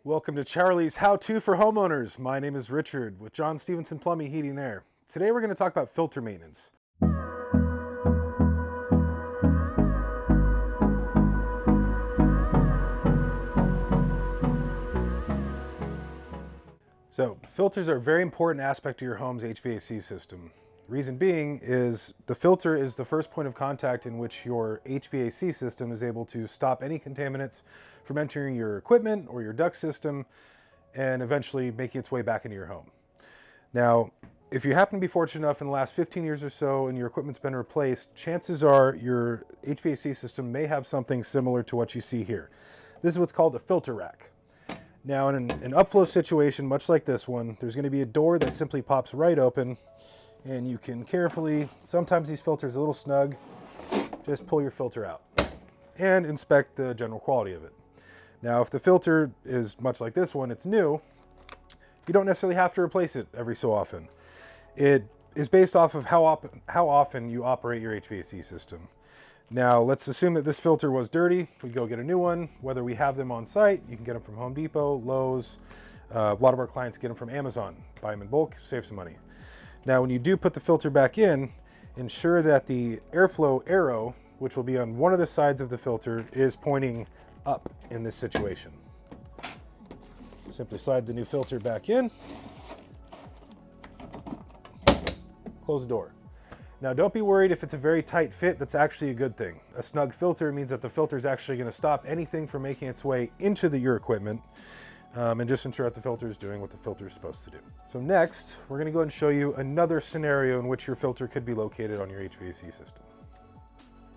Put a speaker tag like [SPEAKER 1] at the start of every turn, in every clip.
[SPEAKER 1] Welcome to Charlie's How-To for Homeowners. My name is Richard with John Stevenson Plumbing, Heating and Air. Today we're going to talk about filter maintenance. So filters are a very important aspect of your home's HVAC system. Reason being is the filter is the first point of contact in which your HVAC system is able to stop any contaminants from entering your equipment or your duct system and eventually making its way back into your home. Now, if you happen to be fortunate enough in the last 15 years or so and your equipment's been replaced, chances are your HVAC system may have something similar to what you see here. This is what's called a filter rack. Now, in an upflow situation, much like this one, there's going to be a door that simply pops right open, and you can carefully, sometimes these filters are a little snug, just pull your filter out and inspect the general quality of it. Now, if the filter is much like this one, it's new, you don't necessarily have to replace it every so often. It is based off of how often you operate your HVAC system. Now, let's assume that this filter was dirty. We go get a new one. Whether we have them on site, you can get them from Home Depot, Lowe's. A lot of our clients get them from Amazon. Buy them in bulk, save some money. Now, when you do put the filter back in, ensure that the airflow arrow, which will be on one of the sides of the filter, is pointing up in this situation. Simply slide the new filter back in, close the door. Now, don't be worried if it's a very tight fit. That's actually a good thing. A snug filter means that the filter is actually going to stop anything from making its way into your equipment, and just ensure that the filter is doing what the filter is supposed to do. So next, we're going to go ahead and show you another scenario in which your filter could be located on your HVAC system.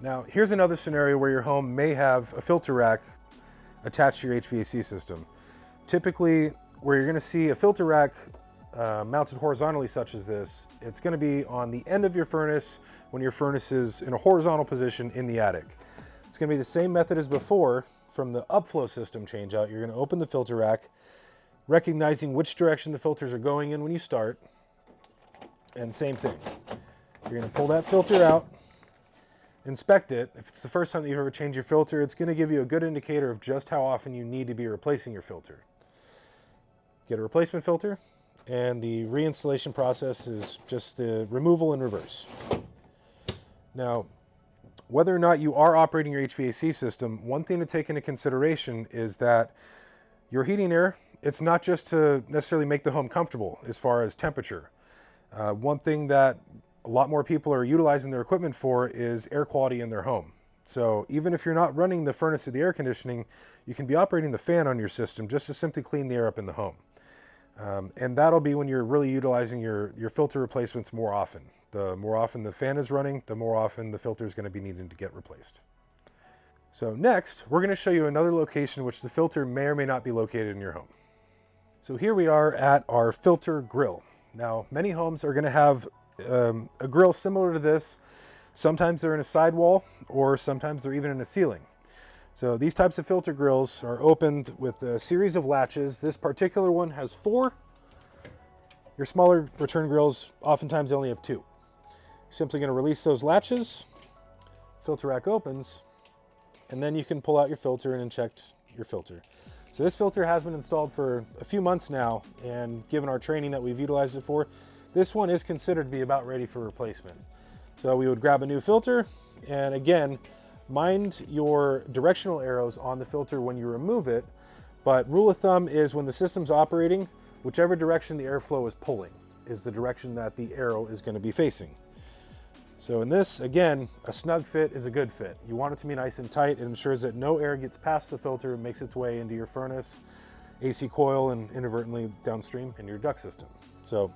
[SPEAKER 1] Now, here's another scenario where your home may have a filter rack attached to your HVAC system. Typically, where you're going to see a filter rack mounted horizontally such as this, it's going to be on the end of your furnace when your furnace is in a horizontal position in the attic. It's going to be the same method as before. From the upflow system changeout, you're going to open the filter rack, recognizing which direction the filters are going in when you start, and same thing. You're going to pull that filter out, inspect it. If it's the first time that you've ever changed your filter, it's going to give you a good indicator of just how often you need to be replacing your filter. Get a replacement filter, and the reinstallation process is just the removal in reverse. Now, whether or not you are operating your HVAC system, one thing to take into consideration is that your heating and air, it's not just to necessarily make the home comfortable as far as temperature. One thing that a lot more people are utilizing their equipment for is air quality in their home. So even if you're not running the furnace or the air conditioning, you can be operating the fan on your system just to simply clean the air up in the home. And that'll be when you're really utilizing your filter replacements more often. The more often the fan is running, the more often the filter is going to be needing to get replaced. So next, we're going to show you another location which the filter may or may not be located in your home. So here we are at our filter grill. Now, many homes are going to have a grill similar to this. Sometimes they're in a sidewall, or sometimes they're even in a ceiling. So these types of filter grills are opened with a series of latches. This particular one has 4. Your smaller return grills, oftentimes they only have 2. Simply going to release those latches, filter rack opens, and then you can pull out your filter and inject your filter. So this filter has been installed for a few months now, and given our training that we've utilized it for, this one is considered to be about ready for replacement. So we would grab a new filter, and again, mind your directional arrows on the filter when you remove it, but rule of thumb is when the system's operating, whichever direction the airflow is pulling is the direction that the arrow is going to be facing. So in this, again, a snug fit is a good fit. You want it to be nice and tight. It ensures that no air gets past the filter and makes its way into your furnace, AC coil, and inadvertently downstream into your duct system. So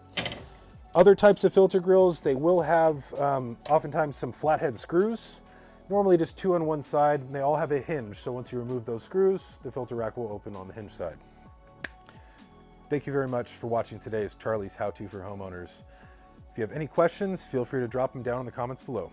[SPEAKER 1] other types of filter grills, they will have oftentimes some flathead screws, normally just 2 on one side, and they all have a hinge. So once you remove those screws, the filter rack will open on the hinge side. Thank you very much for watching today's Charlie's How-To for Homeowners. If you have any questions, feel free to drop them down in the comments below.